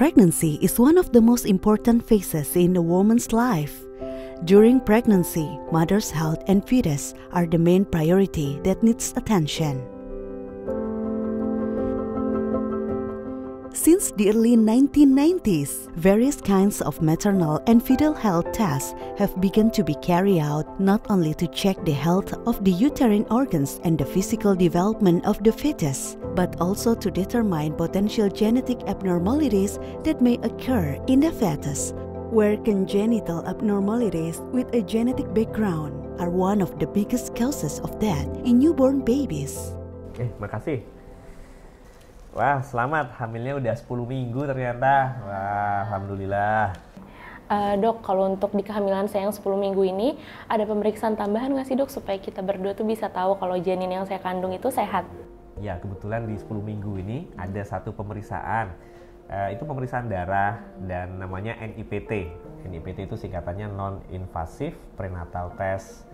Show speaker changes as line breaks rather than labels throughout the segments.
Pregnancy is one of the most important phases in a woman's life. During pregnancy, mother's health and fetus are the main priority that needs attention. Since the early 1990s, various kinds of maternal and fetal health tests have begun to be carried out not only to check the health of the uterine organs and the physical development of the fetus, but also to determine potential genetic abnormalities that may occur in the fetus, where congenital abnormalities with a genetic background are one of the biggest causes of death in newborn babies.
Makasih. Wah, selamat. Hamilnya udah 10 minggu ternyata. Wah, alhamdulillah.
Dok, kalau untuk di kehamilan saya yang 10 minggu ini, ada pemeriksaan tambahan nggak sih dok, supaya kita berdua tuh bisa tahu kalau janin yang saya kandung itu sehat?
Ya, kebetulan di 10 minggu ini ada satu pemeriksaan. Itu pemeriksaan darah dan namanya NIPT. NIPT itu singkatannya Non-Invasive Prenatal Test.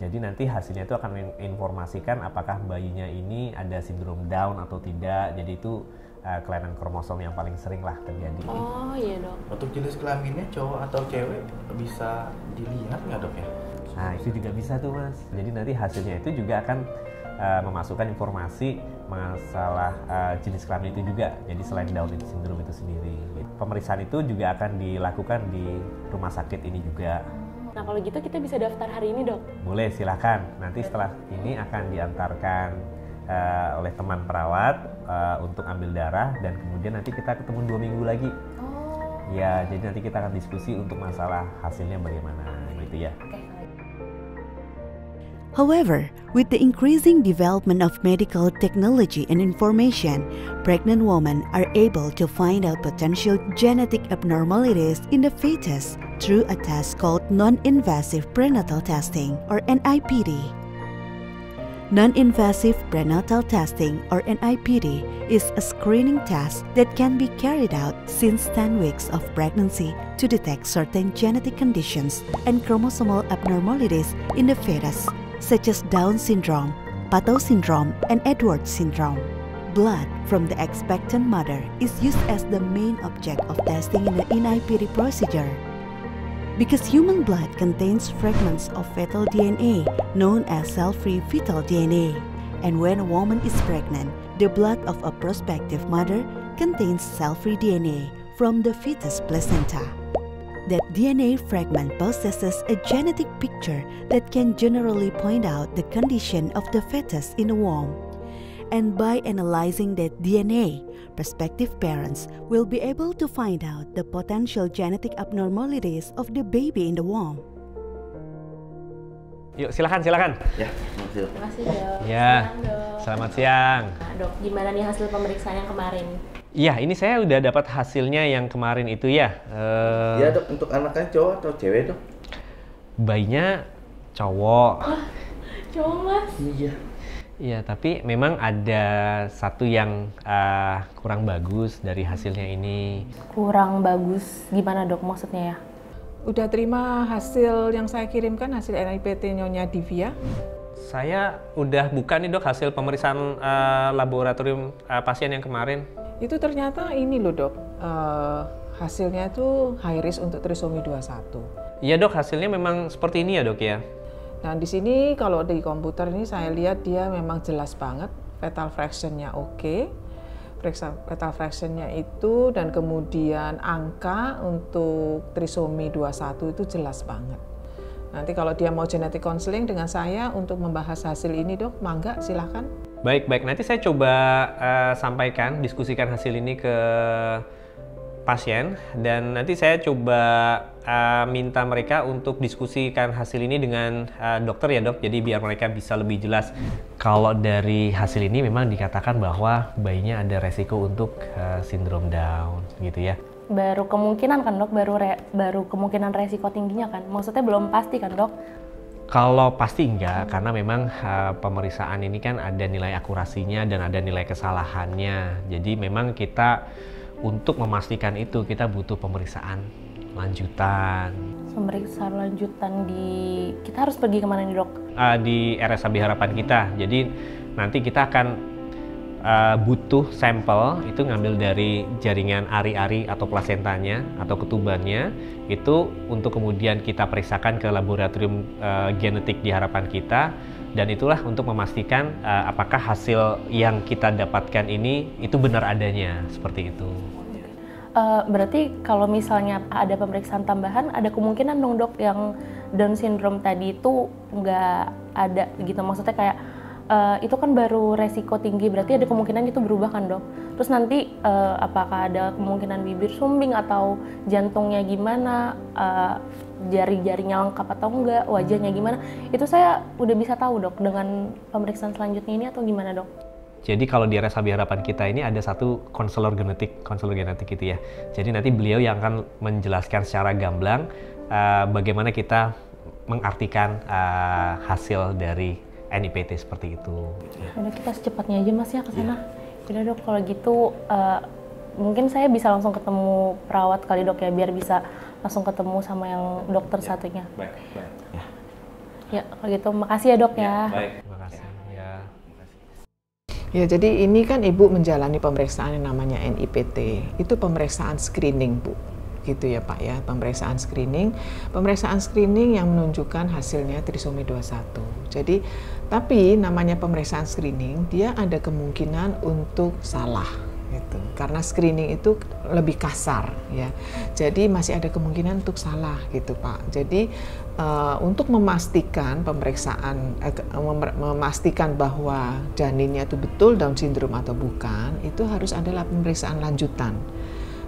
Jadi nanti hasilnya itu akan menginformasikan apakah bayinya ini ada sindrom Down atau tidak. Jadi itu kelainan kromosom yang paling sering lah terjadi.
Oh iya dok.
Untuk jenis kelaminnya cowok atau cewek bisa dilihat nggak dok ya?
Nah itu juga bisa tuh mas. Jadi nanti hasilnya itu juga akan memasukkan informasi masalah jenis kelamin itu juga. Jadi selain Down syndrome itu sendiri. Pemeriksaan itu juga akan dilakukan di rumah sakit ini juga.
Nah kalau gitu kita bisa daftar hari ini dok?
Boleh, silakan. Nanti setelah ini akan diantarkan oleh teman perawat untuk ambil darah dan kemudian nanti kita ketemu 2 minggu lagi.
Oh.
Ya, jadi nanti kita akan diskusi untuk masalah hasilnya bagaimana gitu ya.
However, with the increasing development of medical technology and information, pregnant women are able to find out potential genetic abnormalities in the fetus through a test called non-invasive prenatal testing or NIPT. Non-invasive prenatal testing or NIPT is a screening test that can be carried out since 10 weeks of pregnancy to detect certain genetic conditions and chromosomal abnormalities in the fetus, such as Down syndrome, Patau syndrome, and Edwards syndrome. Blood from the expectant mother is used as the main object of testing in the NIPT procedure. Because human blood contains fragments of fetal DNA known as cell-free fetal DNA, and when a woman is pregnant, the blood of a prospective mother contains cell-free DNA from the fetus placenta. That DNA fragment possesses a genetic picture that can generally point out the condition of the fetus in the womb. And by analyzing that DNA, prospective parents will be able to find out the potential genetic abnormalities of the baby in the womb.
Yuk, silakan.
Ya, makasih dok.
Terima kasih dok.
Ya,
Siang, dok.
selamat siang.
Nah, dok, gimana nih hasil pemeriksaan yang kemarin?
Iya, ini saya udah dapat hasilnya yang kemarin itu ya.
Ya dok, untuk anaknya cowok atau cewek dok?
Bayinya cowok.
Cowok mas?
Iya.
Iya, tapi memang ada satu yang kurang bagus dari hasilnya ini.
Kurang bagus, gimana dok maksudnya ya?
Udah terima hasil yang saya kirimkan, hasil NIPT Nyonya Divya?
Saya udah buka nih dok hasil pemeriksaan laboratorium pasien yang kemarin.
Itu ternyata ini loh dok, hasilnya itu high risk untuk trisomi 21.
Iya dok, hasilnya memang seperti ini ya dok ya?
Nah di sini kalau di komputer ini saya lihat dia memang jelas banget, fetal fraction-nya oke. Fetal fraction-nya itu dan kemudian angka untuk trisomi 21 itu jelas banget. Nanti kalau dia mau genetic counseling dengan saya untuk membahas hasil ini dok, mangga silahkan.
Baik, nanti saya coba sampaikan, diskusikan hasil ini ke pasien dan nanti saya coba minta mereka untuk diskusikan hasil ini dengan dokter ya dok, jadi biar mereka bisa lebih jelas. Kalau dari hasil ini memang dikatakan bahwa bayinya ada resiko untuk sindrom Down gitu ya.
Baru kemungkinan kan dok, baru kemungkinan resiko tingginya kan? Maksudnya belum pasti kan dok?
Kalau pasti enggak, karena memang pemeriksaan ini kan ada nilai akurasinya dan ada nilai kesalahannya. Jadi memang kita untuk memastikan itu kita butuh pemeriksaan lanjutan.
Pemeriksaan lanjutan kita harus pergi kemana nih dok?
Di RSAB Harapan kita. Jadi nanti kita akan butuh sampel itu ngambil dari jaringan ari-ari atau plasentanya atau ketubannya itu untuk kemudian kita periksakan ke laboratorium genetik di harapan kita, dan itulah untuk memastikan apakah hasil yang kita dapatkan ini itu benar adanya seperti itu.
Berarti kalau misalnya ada pemeriksaan tambahan, ada kemungkinan dong dok yang Down syndrome tadi itu nggak ada gitu, maksudnya kayak itu kan baru resiko tinggi, berarti ada kemungkinan itu berubah kan dok? Terus nanti apakah ada kemungkinan bibir sumbing atau jantungnya gimana, jari-jarinya lengkap atau enggak, wajahnya gimana, itu saya udah bisa tahu dok dengan pemeriksaan selanjutnya ini atau gimana dok?
Jadi kalau di RSAB Harapan Kita ini ada satu konselor genetik gitu ya. Jadi nanti beliau yang akan menjelaskan secara gamblang bagaimana kita mengartikan hasil dari NIPT seperti itu.
Udah, kita secepatnya aja mas ya ke sana. Udah dok, kalau gitu mungkin saya bisa langsung ketemu perawat kali dok ya, biar bisa langsung ketemu sama yang dokter satunya.
Baik.
Ya, kalau gitu makasih ya dok ya.
Baik, terima kasih.
Ya, jadi ini kan Ibu menjalani pemeriksaan yang namanya NIPT. Itu pemeriksaan screening, Bu. Gitu ya, Pak ya, pemeriksaan screening. Pemeriksaan screening yang menunjukkan hasilnya trisomi 21. Jadi, tapi namanya pemeriksaan screening, dia ada kemungkinan untuk salah gitu. Karena screening itu lebih kasar ya. Jadi masih ada kemungkinan untuk salah gitu, Pak. Jadi untuk memastikan pemeriksaan memastikan bahwa janinnya itu betul Down syndrome atau bukan, itu harus adalah pemeriksaan lanjutan.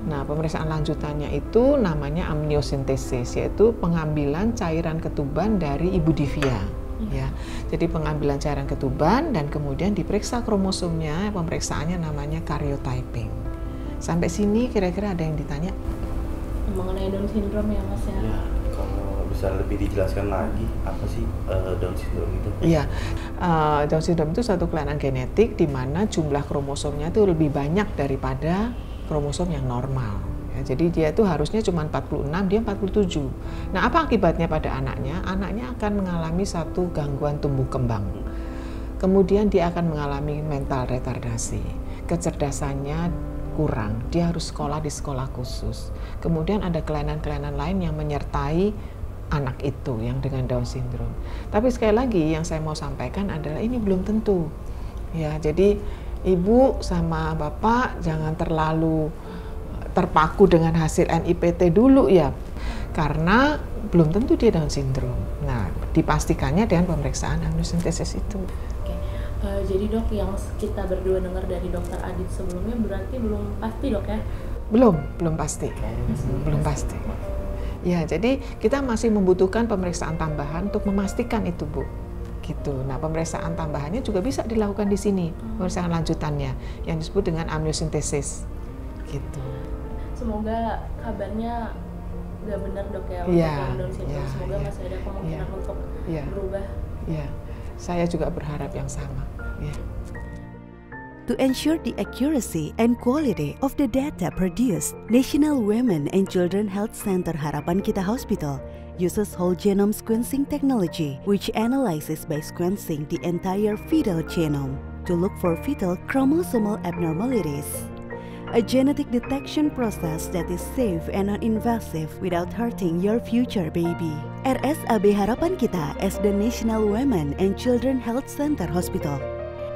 Nah, pemeriksaan lanjutannya itu namanya amniosentesis, yaitu pengambilan cairan ketuban dari ibu Divya. Ya, jadi pengambilan cairan ketuban dan kemudian diperiksa kromosomnya, pemeriksaannya namanya karyotyping. Sampai sini kira-kira ada yang ditanya?
Mengenai Down syndrome ya mas ya?
Ya, kalau bisa lebih dijelaskan lagi, apa sih Down syndrome itu?
Iya, Down syndrome itu suatu kelainan genetik di mana jumlah kromosomnya itu lebih banyak daripada kromosom yang normal. Ya, jadi dia itu harusnya cuma 46, dia 47. Nah, apa akibatnya pada anaknya? Anaknya akan mengalami satu gangguan tumbuh kembang. Kemudian dia akan mengalami mental retardasi. Kecerdasannya kurang, dia harus sekolah di sekolah khusus. Kemudian ada kelainan-kelainan lain yang menyertai anak itu yang dengan Down syndrome. Tapi sekali lagi yang saya mau sampaikan adalah ini belum tentu. Ya, jadi ibu sama bapak jangan terlalu terpaku dengan hasil NIPT dulu ya, karena belum tentu dia Down syndrome. Nah, dipastikannya dengan pemeriksaan amniosentesis itu.
Oke, jadi dok, yang kita berdua dengar dari dokter Adit sebelumnya berarti belum pasti dok ya?
Belum pasti. Belum pasti. Ya, jadi kita masih membutuhkan pemeriksaan tambahan untuk memastikan itu, Bu. Gitu. Nah, pemeriksaan tambahannya juga bisa dilakukan di sini, pemeriksaan lanjutannya yang disebut dengan amniosentesis. Gitu.
Semoga kabarnya nggak benar dok ya,
untuk
Down syndrome. Semoga masih ada kemungkinan untuk berubah.
Ya, saya juga berharap yang sama. Ya.
To ensure the accuracy and quality of the data produced, National Women and Children Health Center Harapan Kita Hospital uses whole genome sequencing technology, which analyzes by sequencing the entire fetal genome to look for fetal chromosomal abnormalities. A genetic detection process that is safe and non-invasive without hurting your future baby. RSAB Harapan Kita as the National Women and Children Health Center Hospital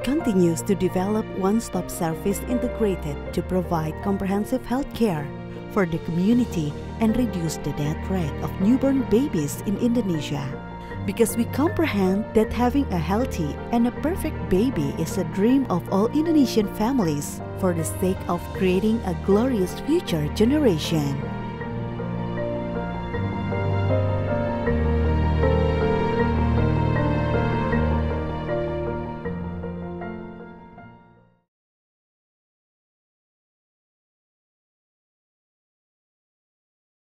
continues to develop one-stop service integrated to provide comprehensive health care for the community and reduce the death rate of newborn babies in Indonesia. Because we comprehend that having a healthy and a perfect baby is a dream of all Indonesian families for the sake of creating a glorious future generation.